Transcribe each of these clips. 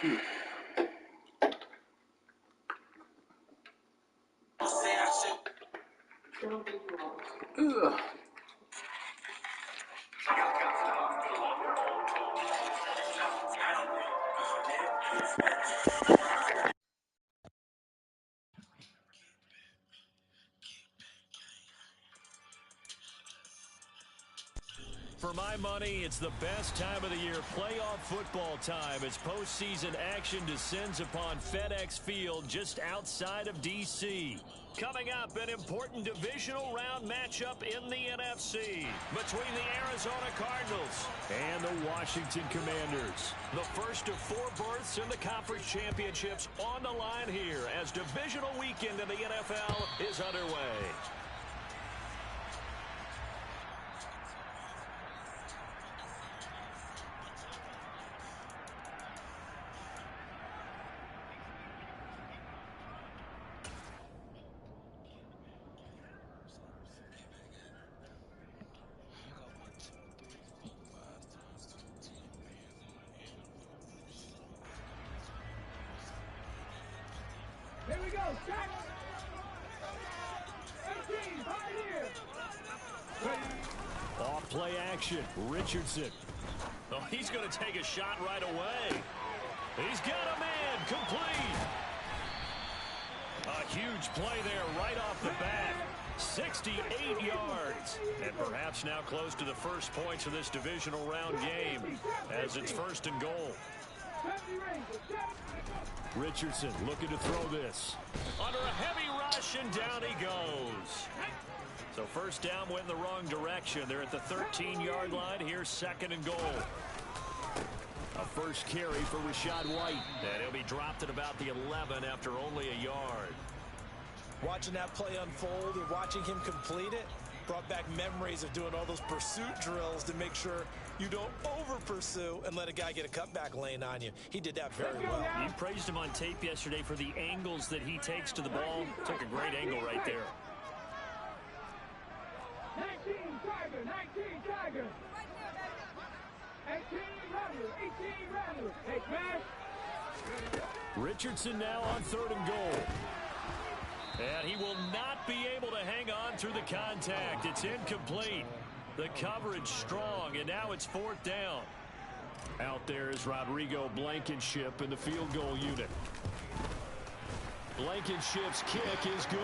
Ugh. For my money, it's the best time of the year, playoff football time, as postseason action descends upon FedEx Field just outside of D.C. Coming up, an important divisional round matchup in the NFC between the Arizona Cardinals and the Washington Commanders. The first of 4 berths in the conference championships on the line here as divisional weekend in the NFL is underway. Here we go, Jack. 18, right here. Off play action, Richardson. Oh, he's going to take a shot right away. He's got a man, complete. A huge play there right off the bat. 68 yards. And perhaps now close to the first points of this divisional round game as it's 1st and goal. Richardson looking to throw this. Under a heavy rush, and down he goes. So first down went in the wrong direction. They're at the 13-yard line. Here's 2nd and goal. A first carry for Rachaad White. And he'll be dropped at about the 11 after only a yard. Watching that play unfold and watching him complete it brought back memories of doing all those pursuit drills to make sure you don't over-pursue and let a guy get a cutback lane on you. He did that very well. You praised him on tape yesterday for the angles that he takes to the ball. Took a great angle right there. 19 Tiger, 19 Tiger. 18 Rattler, 18 Rattler. Hey, Cash. Richardson now on 3rd and goal. And he will not be able to hang on through the contact. It's incomplete. The coverage strong, and now it's 4th down. Out there is Rodrigo Blankenship in the field goal unit. Blankenship's kick is good.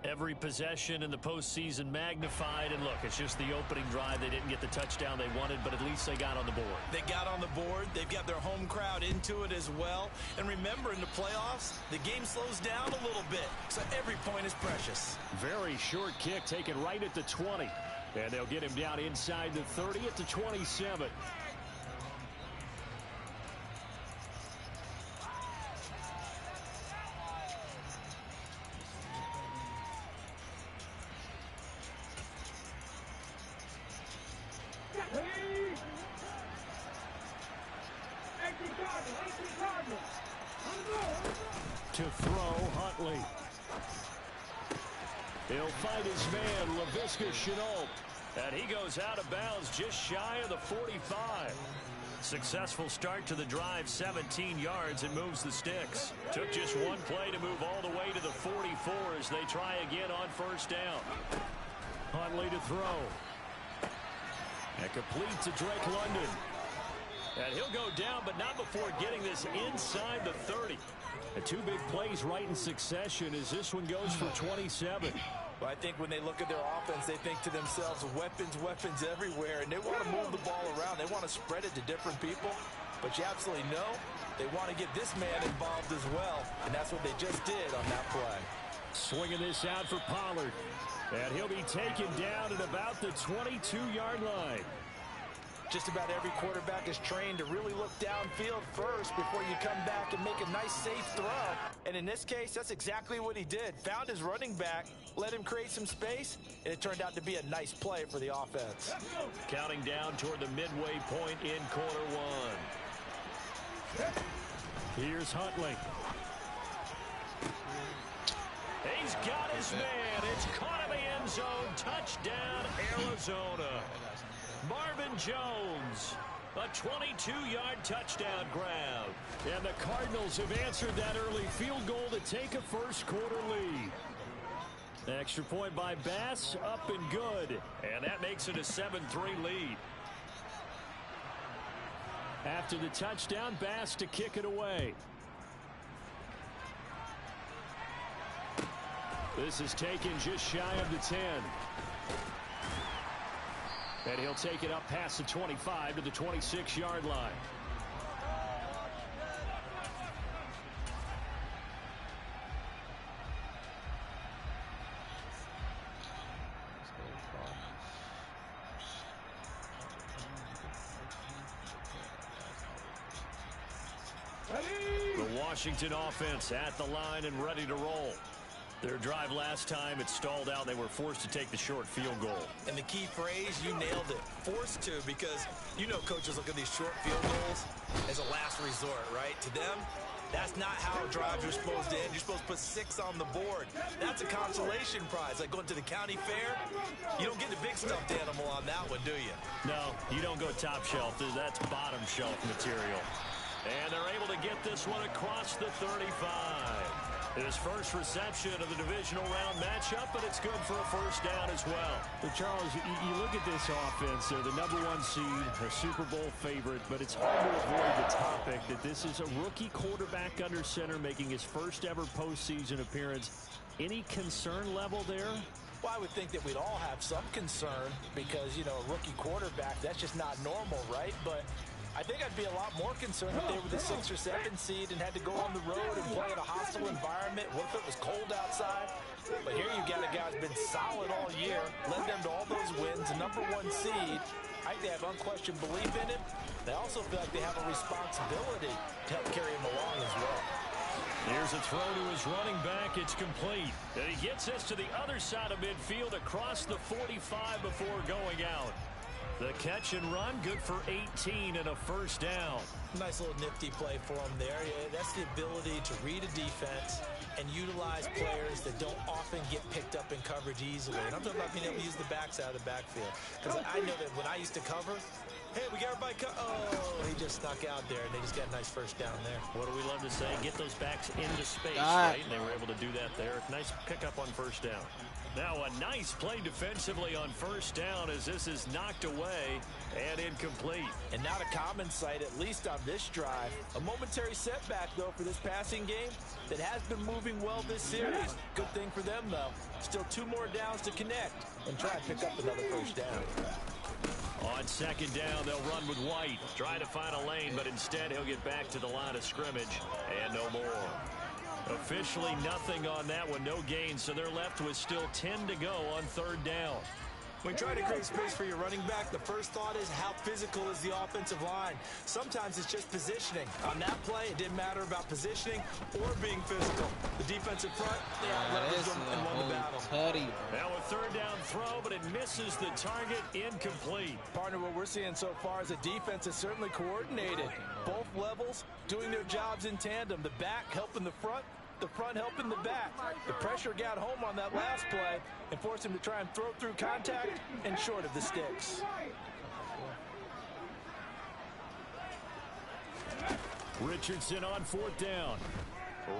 Every possession in the postseason magnified, and look, it's just the opening drive. They didn't get the touchdown they wanted, but at least they got on the board. They got on the board. They've got their home crowd into it as well. And remember, in the playoffs, the game slows down a little bit, so every point is precious. Very short kick taken right at the 20. And they'll get him down inside the 30 at the 27. To throw, Huntley. He'll find his man, Laviska Shenault. And he goes out of bounds just shy of the 45. Successful start to the drive, 17 yards, and moves the sticks. Took just one play to move all the way to the 44 as they try again on 1st down. Huntley to throw. And complete to Drake London. And he'll go down, but not before getting this inside the 30. And 2 big plays right in succession as this one goes for 27. Well, I think when they look at their offense, they think to themselves, weapons, weapons everywhere, and they want to move the ball around. They want to spread it to different people, but you absolutely know they want to get this man involved as well, and that's what they just did on that play. Swinging this out for Pollard, and he'll be taken down at about the 22-yard line. Just about every quarterback is trained to really look downfield first before you come back and make a nice, safe throw. And in this case, that's exactly what he did. Found his running back, let him create some space, and it turned out to be a nice play for the offense. Counting down toward the midway point in quarter 1. Here's Huntley. He's got his man. It's caught in the end zone. Touchdown, Arizona. Marvin Jones A 22-yard touchdown grab. And the Cardinals have answered that early field goal to take a first-quarter lead. Extra point by Bass, up and good. And that makes it a 7-3 lead. After the touchdown, Bass to kick it away. This is taken just shy of the 10. And he'll take it up past the 25 to the 26-yard line. The Washington offense at the line and ready to roll. Their drive last time, it stalled out. They were forced to take the short field goal. And the key phrase, you nailed it. Forced to, because you know coaches look at these short field goals as a last resort, right? To them, that's not how drives are supposed to end. You're supposed to put 6 on the board. That's a consolation prize. Like going to the county fair, you don't get the big stuffed animal on that one, do you? No, you don't go top shelf. That's bottom shelf material. And they're able to get this one across the 35. His first reception of the divisional round matchup, but it's good for a first down as well. But Charles, you look at this offense, they're the #1 seed, a Super Bowl favorite, but it's hard to avoid the topic that this is a rookie quarterback under center making his first ever postseason appearance. Any concern level there? Well, I would think that we'd all have some concern because, you know, a rookie quarterback, that's just not normal, right? But I think I'd be a lot more concerned if they were the 6 or 7 seed and had to go on the road and play in a hostile environment. What if it was cold outside? But here you got a guy who's been solid all year, led them to all those wins, a #1 seed. I think they have unquestioned belief in him. They also feel like they have a responsibility to help carry him along as well. Here's a throw to his running back. It's complete. And he gets us to the other side of midfield across the 45 before going out. The catch and run, good for 18 and a first down. Nice little nifty play for him there. Yeah, that's the ability to read a defense and utilize players that don't often get picked up in coverage easily. And I'm talking about being able to use the backs out of the backfield. Because I know that when I used to cover, hey, we got everybody oh, he just snuck out there, and they just got a nice first down there. What do we love to say? Get those backs into space, right? And they were able to do that there. Nice pickup on first down. Now a nice play defensively on first down as this is knocked away and incomplete. And not a common sight, at least on this drive. A momentary setback, though, for this passing game that has been moving well this series. Good thing for them, though. Still 2 more downs to connect and try and pick up another first down. On second down, they'll run with White. Try to find a lane, but instead he'll get back to the line of scrimmage. And no more. Officially nothing on that one, no gain, so they're left with still 10 to go on third down. When trying to create space for your running back, the first thought is how physical is the offensive line. Sometimes it's just positioning. On that play, it didn't matter about positioning or being physical. The defensive front, they outleveraged them and won the battle. Now a third down throw, but it misses the target, incomplete. Partner, what we're seeing so far is the defense is certainly coordinated. Both levels doing their jobs in tandem. The back helping the front helping the back. The pressure got home on that last play and forced him to try and throw through contact and short of the sticks. Richardson on fourth down.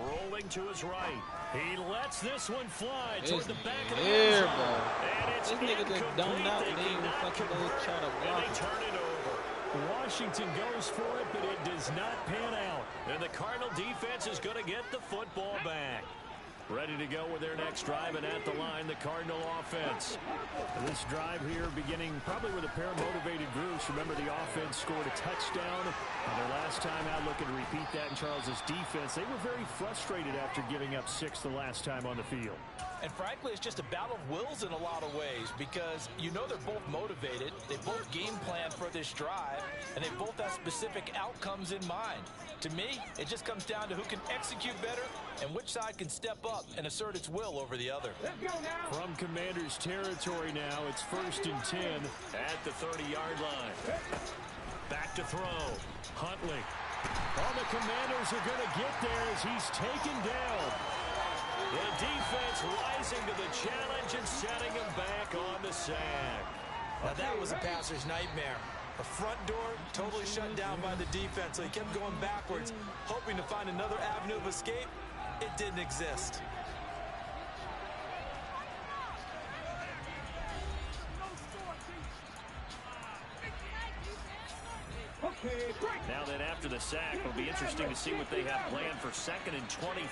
Rolling to his right. He lets this one fly toward the back of the end zone. And it's incomplete. They cannot convert, and they turn it over. Washington goes for it, but it does not pan out. And the Cardinal defense is going to get the football back. Ready to go with their next drive, and at the line, the Cardinal offense. This drive here beginning probably with a pair of motivated groups. Remember, the offense scored a touchdown. And their last time out, looking to repeat that in Charles's defense. They were very frustrated after giving up 6 the last time on the field. And frankly, it's just a battle of wills in a lot of ways because you know they're both motivated. They both game plan for this drive, and they both have specific outcomes in mind. To me, it just comes down to who can execute better and which side can step up and assert its will over the other. From Commanders territory now, it's 1st and 10 at the 30-yard line. Back to throw. Huntley. Oh, the Commanders are going to get there as he's taken down. The defense rising to the challenge and setting him back on the sack. Now that was a passer's nightmare. The front door totally shut down by the defense, so he kept going backwards, hoping to find another avenue of escape. It didn't exist. Now then, after the sack, it'll be interesting to see what they have planned for 2nd and 23.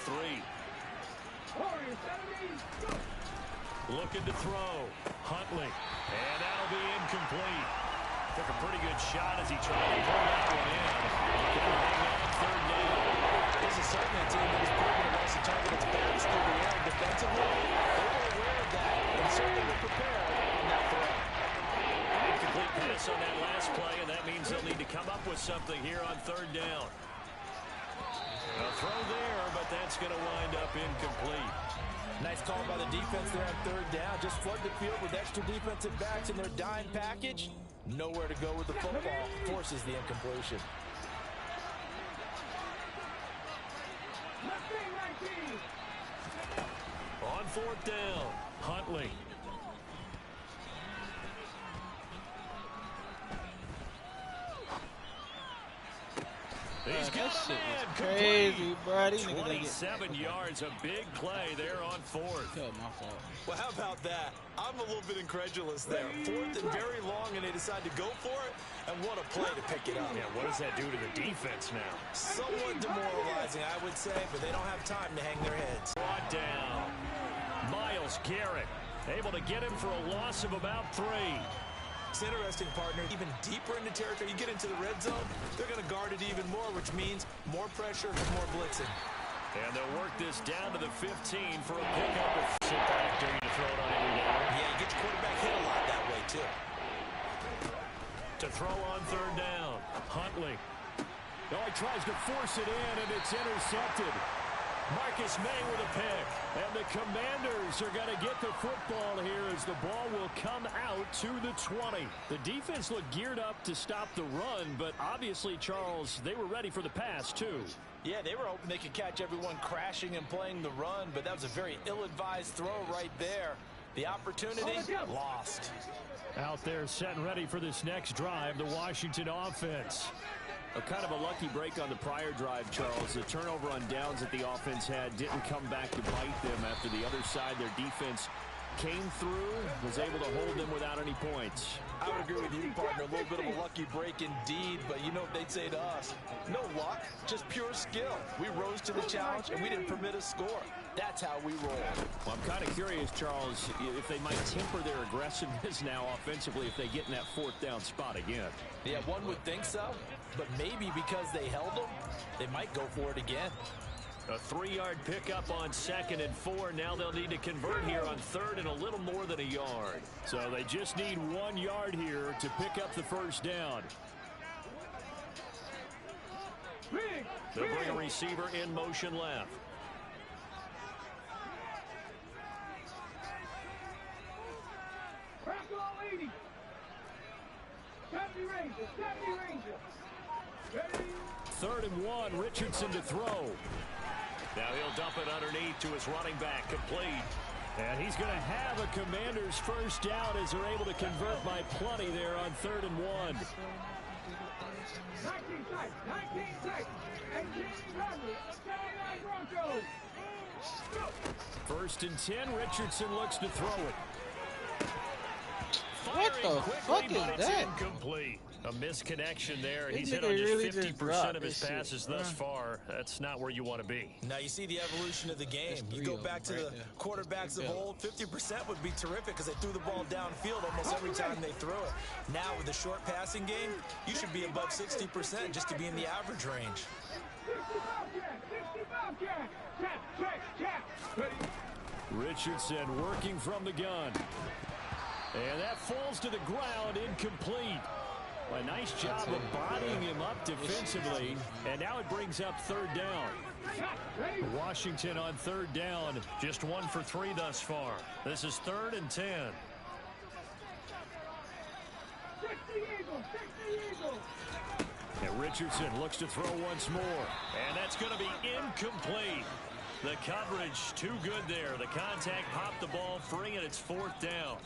Looking to throw. Huntley. And that'll be incomplete. Took a pretty good shot as he tried to pull that one in. Gonna hang on 3rd down. This is certainly a team that has proven it wants to target its backs through the air defensively. They were aware of that and certainly were prepared on that throw. Incomplete pass on that last play, and that means they'll need to come up with something here on 3rd down. A throw there, but that's going to wind up incomplete. Nice call by the defense there on 3rd down. Just flood the field with extra defensive backs in their dime package. Nowhere to go with the football. Forces the incompletion. On 4th down, Huntley. He's got that a shit man. was crazy, bro. These niggas 27 yards, a big play there on 4th. my fault. Well, how about that? I'm a little bit incredulous there. 4th and very long, and they decide to go for it, and what a play to pick it up. Yeah, what does that do to the defense now? Somewhat demoralizing, I would say, but they don't have time to hang their heads. Brought down. Myles Garrett able to get him for a loss of about 3. It's interesting, partner. Even deeper into territory, you get into the red zone, they're going to guard it even more, which means more pressure, more blitzing. And they'll work this down to the 15 for a pickup. It's impact during to throw it on every down. Yeah, you get your quarterback hit a lot that way, too. To throw on 3rd down, Huntley. Oh, he tries to force it in, and it's intercepted. Marcus May with a pick. And the Commanders are going to get the football here as the ball will come out to the 20. The defense looked geared up to stop the run, but obviously, Charles, they were ready for the pass, too. Yeah, they were hoping they could catch everyone crashing and playing the run, but that was a very ill-advised throw right there. The opportunity lost. Out there set and ready for this next drive, the Washington offense. A kind of a lucky break on the prior drive, Charles. The turnover on downs that the offense had didn't come back to bite them after the other side. Their defense came through, was able to hold them without any points. I would agree with you, partner. A little bit of a lucky break indeed, but you know what they'd say to us. No luck, just pure skill. We rose to the challenge, and we didn't permit a score. That's how we roll. Well, I'm kind of curious, Charles, if they might temper their aggressiveness now offensively if they get in that 4th down spot again. Yeah, one would think so, but maybe because they held them, they might go for it again. A 3-yard pickup on 2nd and 4. Now they'll need to convert here on 3rd and a little more than a yard. So they just need 1 yard here to pick up the 1st down. They'll bring a receiver in motion left. Third and 1, Richardson to throw. Now he'll dump it underneath to his running back, complete. And he's going to have a Commanders 1st down as they're able to convert by plenty there on 3rd and 1. 1st and 10, Richardson looks to throw it. What the fuck is that? Incomplete. A misconnection there. This He's hit nigga on just really 50% of his dropped this passes shit, thus far. That's not where you want to be. Now you see the evolution of the game. You go back to the quarterbacks of old, 50% would be terrific because they threw the ball downfield almost every time they threw it. Now with the short passing game, you should be above 60% just to be in the average range. Richardson working from the gun. And that falls to the ground, incomplete. A nice job of bodying him up defensively. And now it brings up 3rd down. Washington on 3rd down. Just 1 for 3 thus far. This is 3rd and 10. And Richardson looks to throw once more. And that's going to be incomplete. The coverage too good there. The contact popped the ball free, and it's 4th down.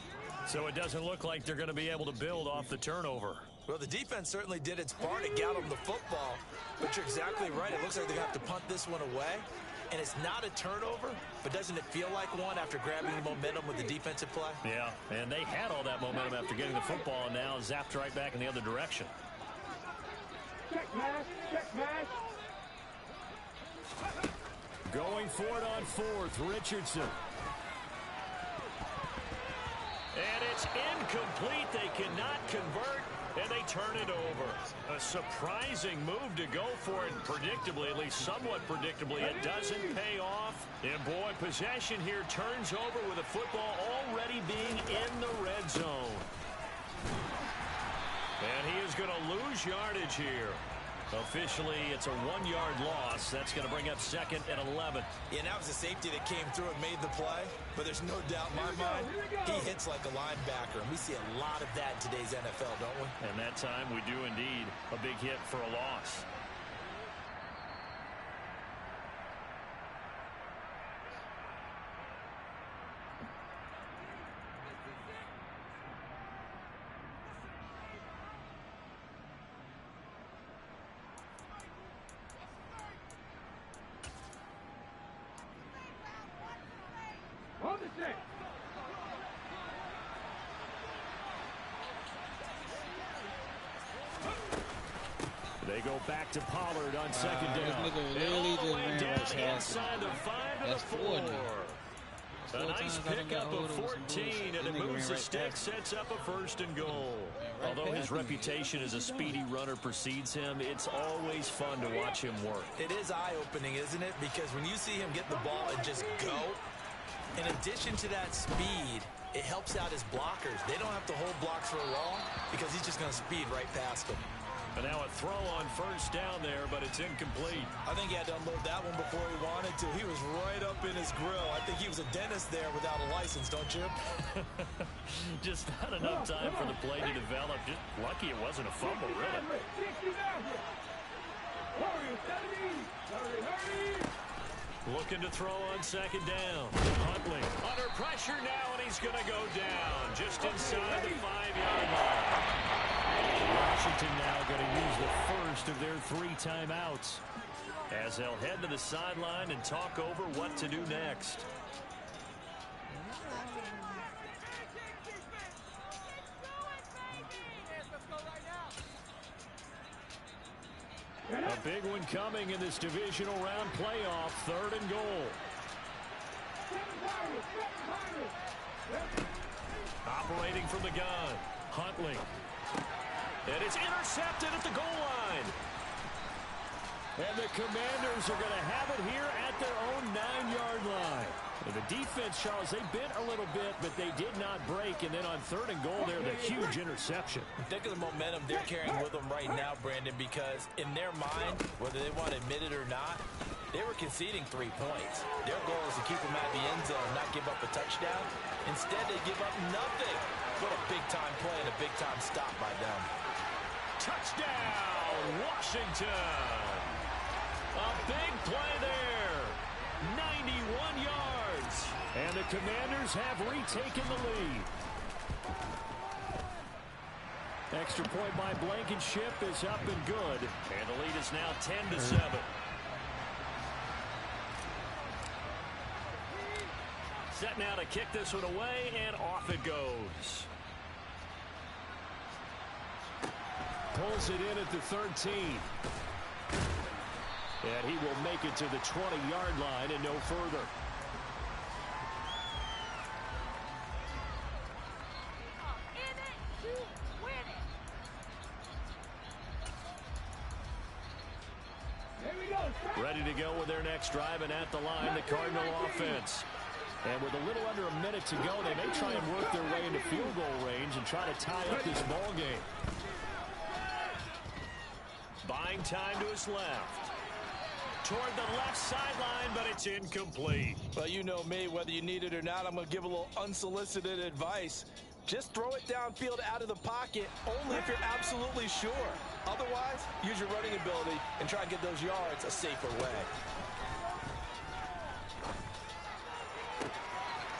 So it doesn't look like they're going to be able to build off the turnover. Well, the defense certainly did its part to get him the football, but you're exactly right. It looks like they're going to have to punt this one away, and it's not a turnover, but doesn't it feel like one after grabbing the momentum with the defensive play? Yeah, and they had all that momentum after getting the football, and now zapped right back in the other direction. Check pass, check pass. Going for it on fourth, Richardson. And it's incomplete. They cannot convert, and they turn it over. A surprising move to go for it, predictably, at least somewhat predictably. It doesn't pay off. And, boy, possession here turns over with the football already being in the red zone. And he is going to lose yardage here. Officially, it's a 1-yard loss. That's going to bring up second and 11. Yeah, that was a safety that came through and made the play. But there's no doubt in my mind, he hits like a linebacker. And we see a lot of that in today's NFL, don't we? And that time we do indeed. A big hit for a loss. On the set. They go back to Pollard on second This down. nigga And literally all the just way ran down right past inside the 5 to the That's 4. four now. A nice times I done pickup got of hold of some 14, bullshit. and That it nigga moves ran the right stick, past me. sets up a first and goal. right Although his past me. reputation as a speedy runner precedes him, it's always fun to watch him work. It is eye-opening, isn't it? Because when you see him get the ball and just go, in addition to that speed, it helps out his blockers. They don't have to hold blocks for long because he's just going to speed right past them. And now a throw on first down there, but it's incomplete. I think he had to unload that one before he wanted to. He was right up in his grill. I think he was a dentist there without a license, don't you? Just not enough time for the play to develop. Just lucky it wasn't a fumble, really. 60 Warriors 70. Hurry. Looking to throw on second down. Huntley under pressure now, and he's going to go down just inside the 5-yard line. Washington now going to use the first of their 3 timeouts as they'll head to the sideline and talk over what to do next. A big one coming in this divisional round playoff, 3rd and goal. Operating from the gun, Huntley. And it's intercepted at the goal line. And the Commanders are going to have it here at their own 9-yard line. And the defense, Charles, they bent a little bit, but they did not break. And then on 3rd and goal there, the huge interception. Think of the momentum they're carrying with them right now, Brandon, because in their mind, whether they want to admit it or not, they were conceding 3 points. Their goal is to keep them at the end zone and not give up a touchdown. Instead, they give up nothing. What a big-time play and a big-time stop by them. Touchdown, Washington. A big play there. 91 yards. And the Commanders have retaken the lead. Extra point by Blankenship is up and good. And the lead is now 10-7. Set now to kick this one away, and off it goes. Pulls it in at the 13. And he will make it to the 20-yard line and no further. Ready to go with their next drive, and at the line, the Cardinal offense. And with a little under a minute to go, they may try and work their way into field goal range and try to tie up this ball game. Buying time to his left. Toward the left sideline, but it's incomplete. Well, you know me, whether you need it or not, I'm going to give a little unsolicited advice. Just throw it downfield out of the pocket, only if you're absolutely sure. Otherwise, use your running ability and try and get those yards a safer way.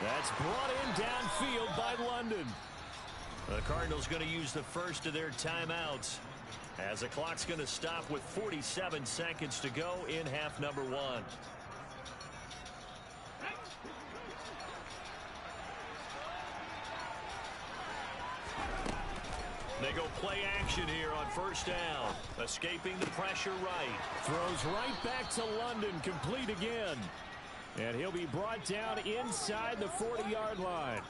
That's brought in downfield by London. The Cardinals going to use the first of their timeouts as the clock's going to stop with 47 seconds to go in half number 1. They go play action here on first down. Escaping the pressure right. Throws right back to London, complete again. And he'll be brought down inside the 40-yard line.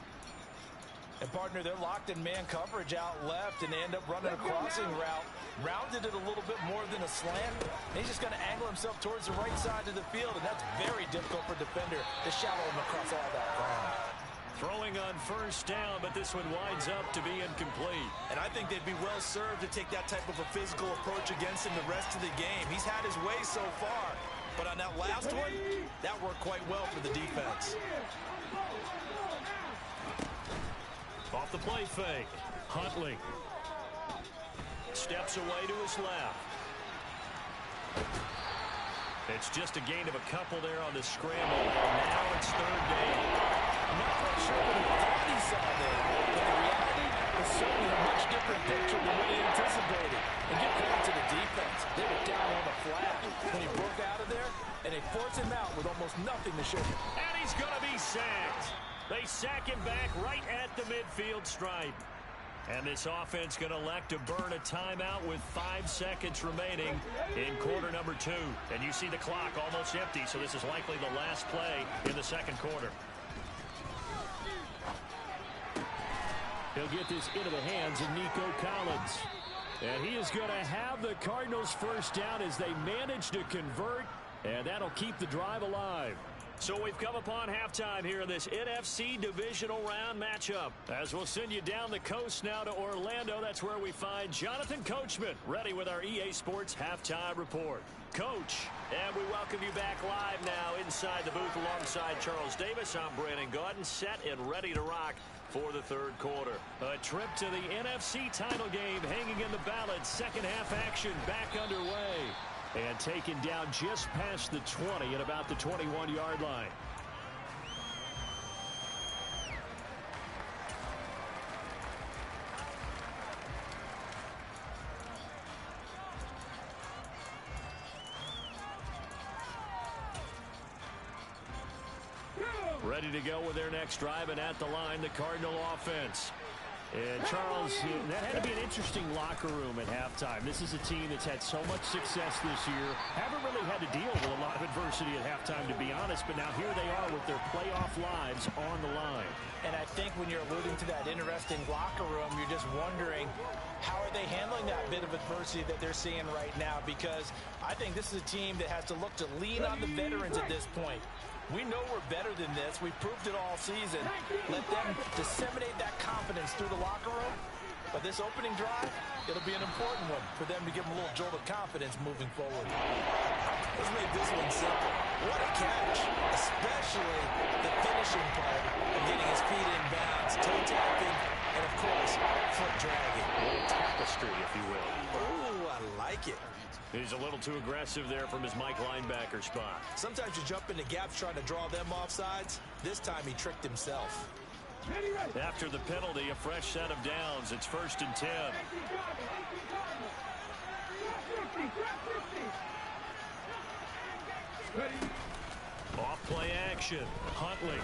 And, partner, they're locked in man coverage out left, and they end up running a crossing route. Rounded it a little bit more than a slant. And he's just going to angle himself towards the right side of the field, and that's very difficult for a defender to shallow him across all that ground. Throwing on first down, but this one winds up to be incomplete. And I think they'd be well served to take that type of a physical approach against him the rest of the game. He's had his way so far, but on that last one, that worked quite well for the defense. Off the play fake. Huntley steps away to his left. It's just a gain of a couple there on the scramble. And now it's third down. Not quite sure what he thought he saw there, but the reality was certainly a much different picture than what he anticipated. And get credit to the defense. They were down on the flat when he broke out of there, and they forced him out with almost nothing to show him. And he's going to be sacked. They sack him back right at the midfield stripe. And this offense going to elect to burn a timeout with 5 seconds remaining in quarter number 2. And you see the clock almost empty, so this is likely the last play in the second quarter. He'll get this into the hands of Nico Collins. And he is going to have the Cardinals first down as they manage to convert, and that'll keep the drive alive. So we've come upon halftime here in this NFC divisional round matchup. As we'll send you down the coast now to Orlando, that's where we find Jonathan Coachman ready with our EA Sports Halftime Report. Coach, and we welcome you back live now inside the booth alongside Charles Davis. I'm Brandon Gaudin, set and ready to rock for the third quarter. A trip to the NFC title game hanging in the balance. Second half action back underway. And taken down just past the 20 at about the 21-yard line. Ready to go with their next drive, and at the line, the Cardinal offense. And Charles, that had to be an interesting locker room at halftime. This is a team that's had so much success this year. Haven't really had to deal with a lot of adversity at halftime, to be honest. But now here they are with their playoff lives on the line. And I think when you're alluding to that interesting locker room, you're just wondering, how are they handling that bit of adversity that they're seeing right now? Because I think this is a team that has to look to lean on the veterans at this point. We know we're better than this. We've proved it all season. Let them disseminate that confidence through the locker room. But this opening drive, it'll be an important one for them to give them a little jolt of confidence moving forward. Let's make this one simple. What a catch, especially the finishing part of getting his feet in bounds, toe tapping, and of course, foot dragging. A little tapestry, if you will. Ooh, I like it. He's a little too aggressive there from his Mike linebacker spot. Sometimes you jump into gaps trying to draw them off sides. This time he tricked himself. After the penalty, a fresh set of downs. It's 1st and 10. Off play action. Huntley.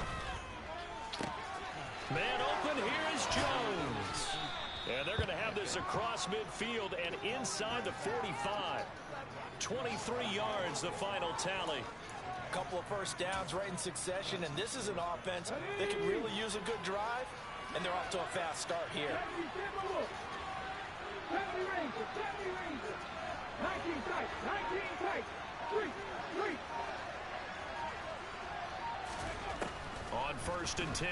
Man open, here is Jones. And they're going to have this across midfield and inside the 45. 23 yards, the final tally. A couple of first downs right in succession, and this is an offense that can really use a good drive, and they're off to a fast start here. On 1st and 10,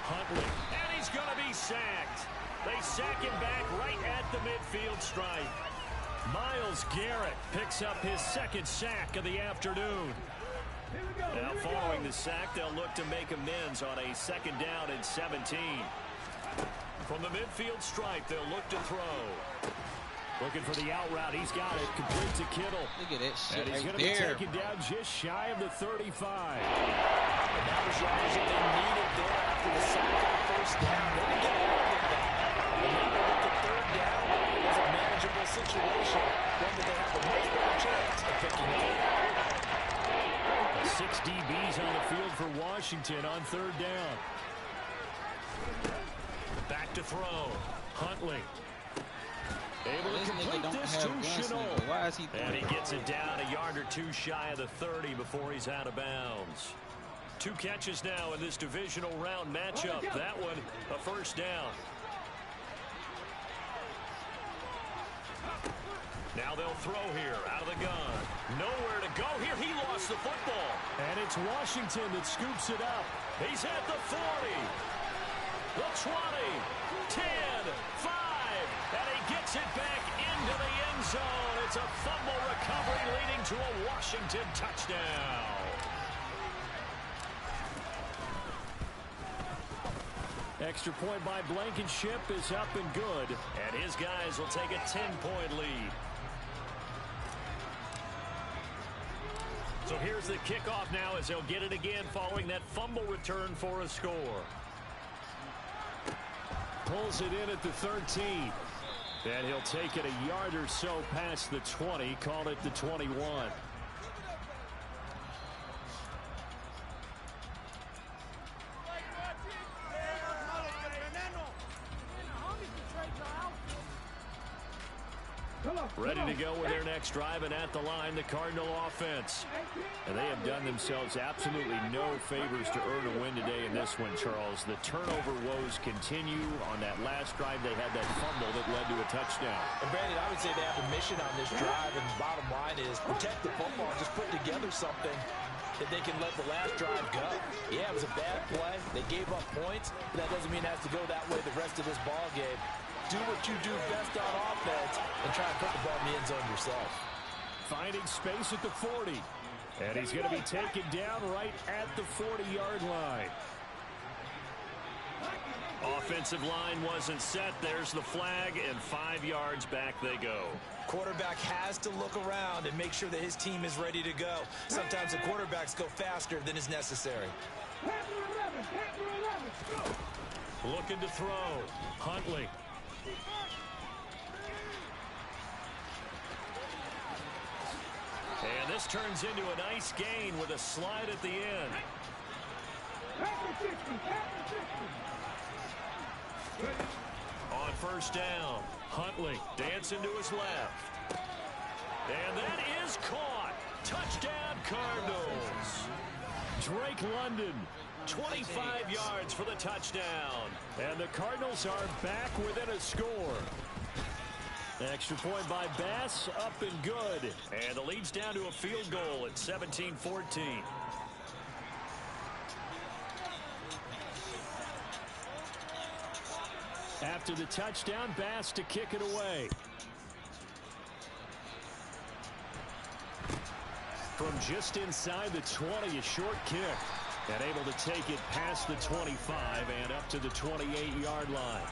Huntley, and he's going to be sacked. They sack him back right at the midfield stripe. Myles Garrett picks up his second sack of the afternoon. Now following the sack, they'll look to make amends on a 2nd down and 17. From the midfield stripe, they'll look to throw. Looking for the out route. He's got it. Complete to Kittle. Look at that shit and he's right going to be there. taken down just shy of the 35. And that was yards that they needed there after the sack on 1st down. They didn't get all of it back. situation, one that they have a much better chance of picking up. 6 DBs on the field for Washington on third down. Back to throw. Huntley. Able to complete this to Shenault. Why is he and he gets it down a yard or two shy of the 30 before he's out of bounds. 2 catches now in this divisional round matchup. That one, a first down. Now they'll throw here out of the gun. Nowhere to go here. He lost the football. And it's Washington that scoops it up. He's at the 40. The 20. 10. 5. And he gets it back into the end zone. It's a fumble recovery leading to a Washington touchdown. Extra point by Blankenship is up and good. And his guys will take a 10-point lead. So here's the kickoff now as they'll get it again following that fumble return for a score. Pulls it in at the 13. And he'll take it a yard or so past the 20. Call it the 21. Ready to go with their next drive, and at the line, the Cardinal offense. And they have done themselves absolutely no favors to earn a win today in this one, Charles. The turnover woes continue. On that last drive, they had that fumble that led to a touchdown. And Brandon, I would say they have a mission on this drive, and the bottom line is protect the football, just put together something that they can let the last drive go. Yeah, it was a bad play. They gave up points, but that doesn't mean it has to go that way the rest of this ball game. Do what you do best on offense and try and put the ball in the end zone yourself. Finding space at the 40. And he's going to be taken down right at the 40-yard line. Offensive line wasn't set. There's the flag, and 5 yards back they go. Quarterback has to look around and make sure that his team is ready to go. Sometimes the quarterbacks go faster than is necessary. Looking to throw. Huntley. And this turns into a nice gain with a slide at the end. On first down, Huntley dancing to his left. And that is caught. Touchdown, Cardinals. Drake London, 25 yards for the touchdown. And the Cardinals are back within a score. Extra point by Bass, up and good. And the lead's down to a field goal at 17-14. After the touchdown, Bass to kick it away. From just inside the 20, a short kick. And able to take it past the 25 and up to the 28-yard line.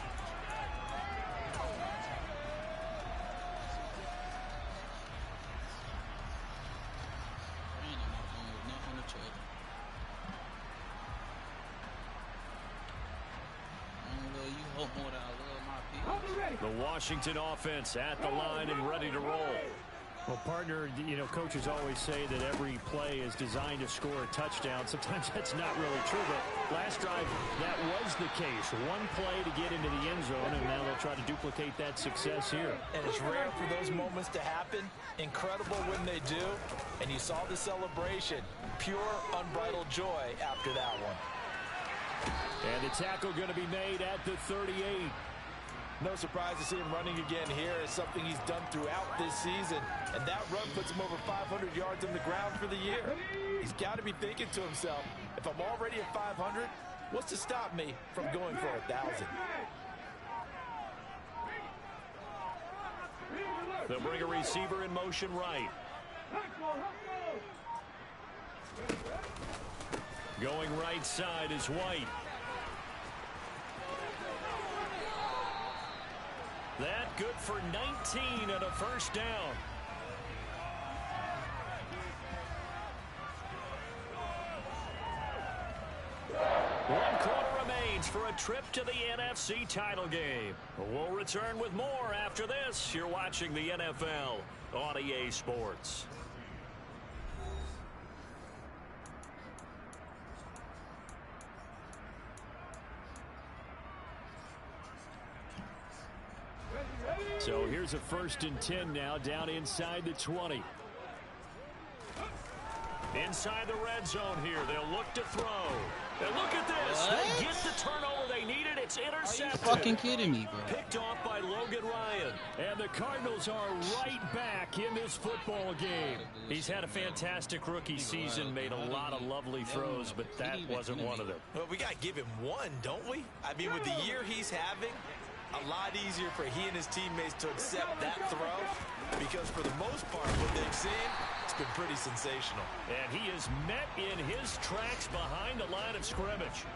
The Washington offense at the line and ready to roll. Well, partner, you know, coaches always say that every play is designed to score a touchdown. Sometimes that's not really true, but last drive, that was the case. One play to get into the end zone, and now they'll try to duplicate that success here. And it's rare for those moments to happen. Incredible when they do. And you saw the celebration. Pure, unbridled joy after that one. And the tackle going to be made at the 38. No surprise to see him running again here. It's something he's done throughout this season. And that run puts him over 500 yards on the ground for the year. He's got to be thinking to himself, if I'm already at 500, what's to stop me from going for 1,000? They'll bring a receiver in motion right. Going right side is White. That good for 19 and a first down. One quarter remains. chance for a trip to the NFC title game. We'll return with more after this. You're watching the NFL on EA Sports. So here's a 1st and 10 now, down inside the 20. Inside the red zone here, they'll look to throw. And look at this. What? They get the turnover they needed. It's intercepted. Are you fucking kidding me, bro? Picked off by Logan Ryan. And the Cardinals are right back in this football game. He's had a fantastic rookie season, made a lot of lovely throws, but that wasn't one of them. Well, we got to give him one, don't we? I mean, with the year he's having, a lot easier for he and his teammates to accept that throw, because for the most part, what they've seen, it's been pretty sensational. And he is met in his tracks behind the line of scrimmage.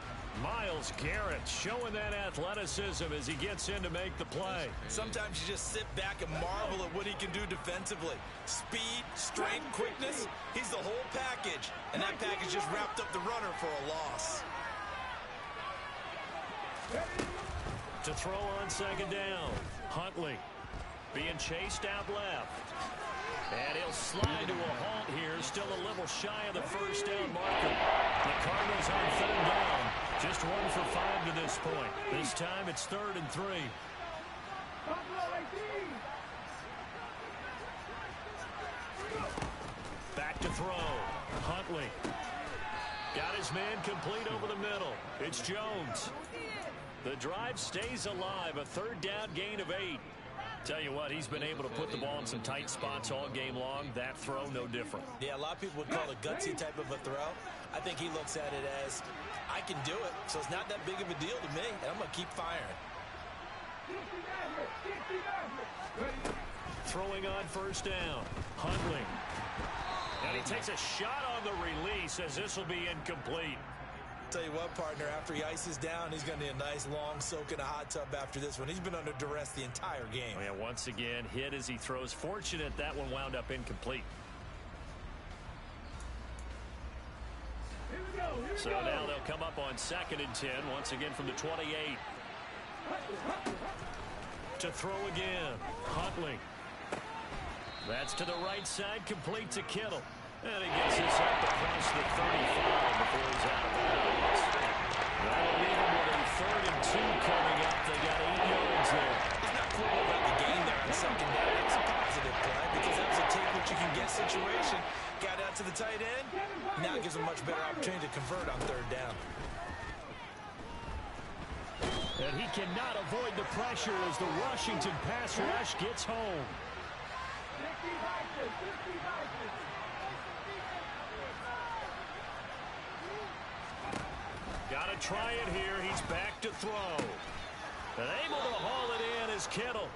Myles Garrett showing that athleticism as he gets in to make the play. Sometimes you just sit back and marvel at what he can do defensively. Speed, strength, quickness, he's the whole package. And that package just wrapped up the runner for a loss. To throw on 2nd down. Huntley being chased out left. And he'll slide to a halt here. Still a little shy of the 1st down marker. The Cardinals on 3rd down. Just 1 for 5 to this point. This time it's 3rd and 3. Back to throw. Huntley. Got his man complete over the middle. It's Jones. The drive stays alive. A 3rd down gain of 8. Tell you what, he's been able to put the ball in some tight spots all game long. That throw, no different. Yeah, a lot of people would call it a gutsy type of a throw. I think he looks at it as, I can do it, so it's not that big of a deal to me, and I'm going to keep firing. Throwing on 1st down. Huntley. And he takes a shot on the release as this will be incomplete. Tell you what, partner, after he ices down, he's going to need a nice long soak in a hot tub after this one. He's been under duress the entire game. Oh, yeah, once again, hit as he throws. Fortunate that one wound up incomplete. So now they'll come up on 2nd and 10, once again from the 28. To throw again. Huntley. That's to the right side, complete to Kittle. And he gets this up across the 35 before he's out of bounds. That'll leave him with a 3rd and 2 coming up. They got 8 yards there. He's not cool about the gain there on 2nd down. It's a positive play because that was a take what you can get situation. Got out to the tight end. Now it gives him a much better opportunity to convert on 3rd down. And he cannot avoid the pressure as the Washington pass rush gets home. Got to try it here. He's back to throw. And able to haul it in is Kittle.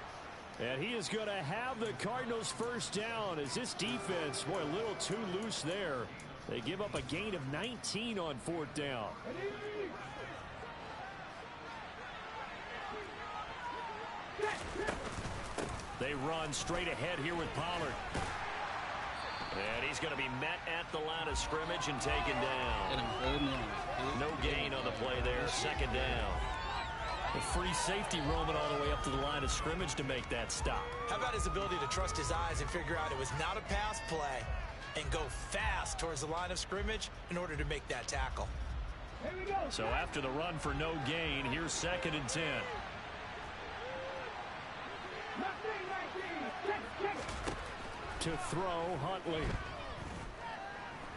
And he is going to have the Cardinals 1st down as this defense, boy, a little too loose there. They give up a gain of 19 on 4th down. They run straight ahead here with Pollard. And he's going to be met at the line of scrimmage and taken down. No gain on the play there. 2nd down. A free safety roaming all the way up to the line of scrimmage to make that stop. How about his ability to trust his eyes and figure out it was not a pass play and go fast towards the line of scrimmage in order to make that tackle. So after the run for no gain, here's 2nd and 10. To throw, Huntley.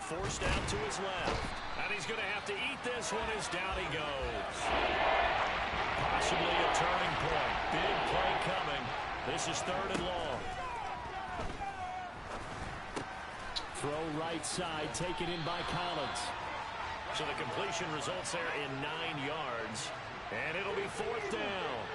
Forced out to his left. And he's going to have to eat this one as down he goes. Possibly a turning point. Big play coming. This is 3rd and long. Throw right side, taken in by Collins. So the completion results there in 9 yards. And it'll be 4th down.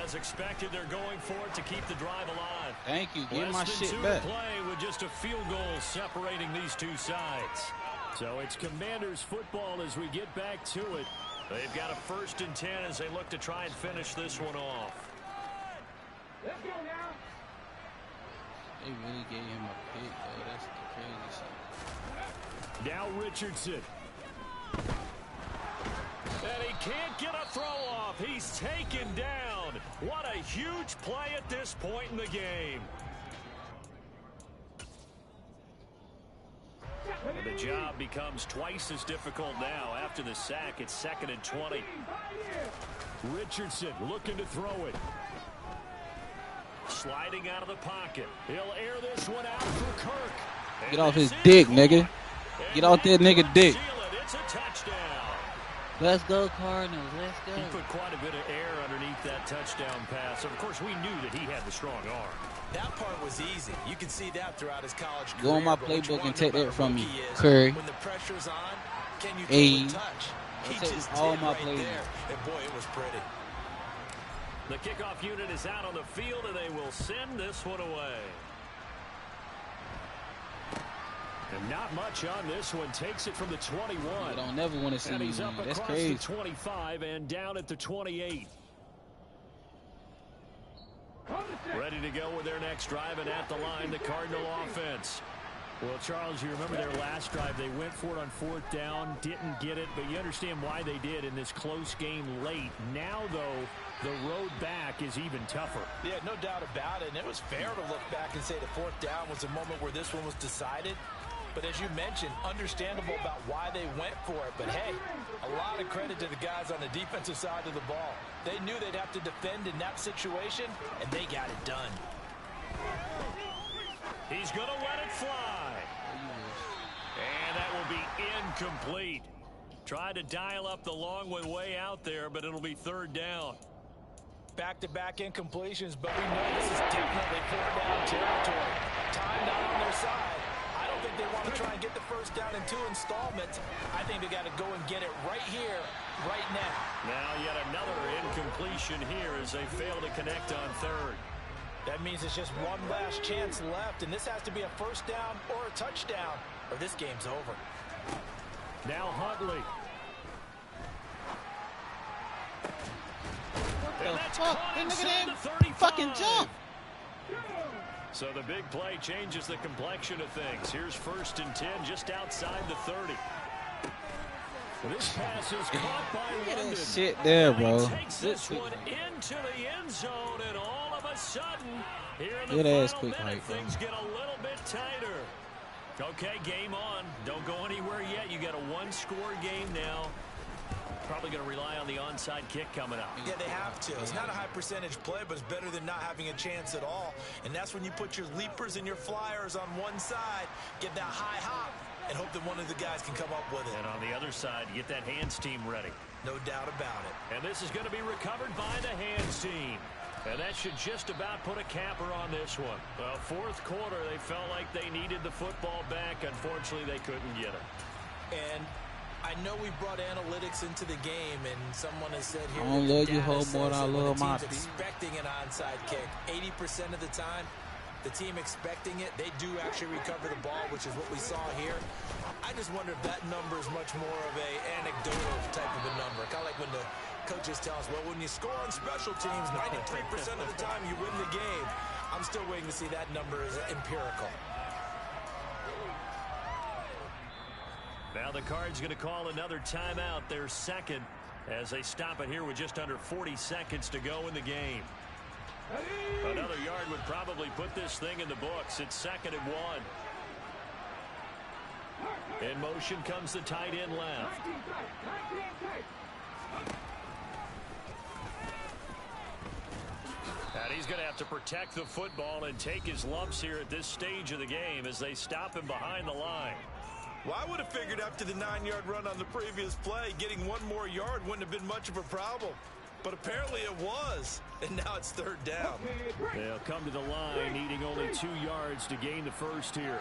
As expected, they're going for it to keep the drive alive. Thank you. Get my shit back. back. Play with just a field goal separating these two sides. So it's Commanders football as we get back to it. They've got a 1st and 10 as they look to try and finish this one off. Let's go now. They really gave him a pick, though. That's the crazy shit. Now Richardson. And he can't get a throw off. He's taken down. What a huge play at this point in the game. And the job becomes twice as difficult now. After the sack, it's 2nd and 20. Richardson looking to throw it. Sliding out of the pocket. He'll air this one out for Kirk. Get off his dick, nigga. Get off that nigga dick. It's a touchdown. Let's go, Cardinals. Let's go. He put quite a bit of air underneath that touchdown pass. Of course, we knew that he had the strong arm. That part was easy. You can see that throughout his college career. Go on my playbook and take that from me, Curry. When the pressure's on, can you throw a touch? He just all did my right plays. there. And boy, it was pretty. The kickoff unit is out on the field, and they will send this one away. And not much on this one. Takes it from the 21. I don't never want to see me win. That's crazy. The 25 and down at the 28. Ready to go with their next drive, and at the line, the Cardinal offense. Well, Charles, you remember their last drive. They went for it on 4th down, didn't get it, but you understand why they did in this close game late. Now, though, the road back is even tougher. Yeah, no doubt about it. And it was fair to look back and say the 4th down was the moment where this one was decided. But as you mentioned, understandable about why they went for it. But, hey, a lot of credit to the guys on the defensive side of the ball. They knew they'd have to defend in that situation, and they got it done. He's going to let it fly. And that will be incomplete. Tried to dial up the long one way out there, but it'll be 3rd down. Back-to-back incompletions, but we know this is definitely 4th down territory. Time not on their side. I don't think they want to try and get the 1st down in 2 installments. I think they got to go and get it right here, right now. Now yet another incompletion here as they fail to connect on 3rd. That means it's just one last chance left, and this has to be a 1st down or a touchdown, or this game's over. Now Huntley. And that's caught inside the 35. Fucking jump. So the big play changes the complexion of things. Here's 1st and 10 just outside the 30. This pass is caught by London. Shit there, bro. He takes this one into the end zone, and all of a sudden, here in the final minute, things get a little bit tighter. Okay, game on. Don't go anywhere yet. You got a 1-score game now. Probably going to rely on the onside kick coming up. Yeah, they have to. It's not a high percentage play, but it's better than not having a chance at all. And that's when you put your leapers and your flyers on one side, get that high hop, and hope that one of the guys can come up with it. And on the other side, get that hands team ready. No doubt about it. And this is going to be recovered by the hands team. And that should just about put a capper on this one. Well, 4th quarter, they felt like they needed the football back. Unfortunately, they couldn't get it. And I know we brought analytics into the game, and someone has said here I don't love you whole more than I love my team. Expecting an onside kick 80% of the time, the team expecting it, they do actually recover the ball, which is what we saw here. I just wonder if that number is much more of a anecdotal type of a number, kind of like when the coaches tell us, well, when you score on special teams, 93% of the time you win the game. I'm still waiting to see that number is empirical. Now the Cards going to call another timeout, their 2nd, as they stop it here with just under 40 seconds to go in the game. Another yard would probably put this thing in the books. It's 2nd and 1. In motion comes the tight end left. And he's going to have to protect the football and take his lumps here at this stage of the game as they stop him behind the line. Well, I would have figured after the 9-yard run on the previous play, getting one more yard wouldn't have been much of a problem. But apparently it was, and now it's 3rd down. They'll come to the line, needing only 2 yards to gain the 1st here.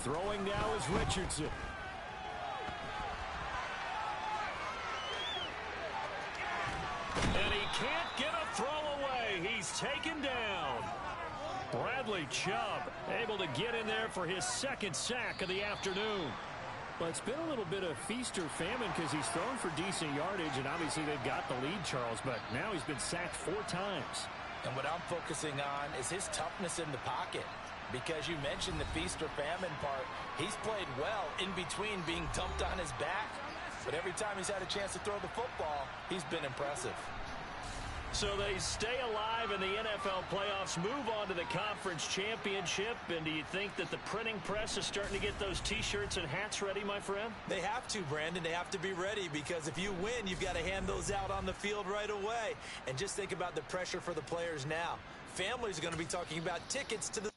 Throwing now is Richardson. And he can't get a throw away. He's taken down. Bradley Chubb able to get in there for his 2nd sack of the afternoon. Well, it's been a little bit of feast or famine because he's thrown for decent yardage, and obviously they've got the lead, Charles, but now he's been sacked 4 times. And what I'm focusing on is his toughness in the pocket. Because you mentioned the feast or famine part. He's played well in between being dumped on his back. But every time he's had a chance to throw the football, he's been impressive. So they stay alive in the NFL playoffs, move on to the conference championship. And do you think that the printing press is starting to get those T-shirts and hats ready, my friend? They have to, Brandon. They have to be ready because if you win, you've got to hand those out on the field right away. And just think about the pressure for the players now. Families are going to be talking about tickets to the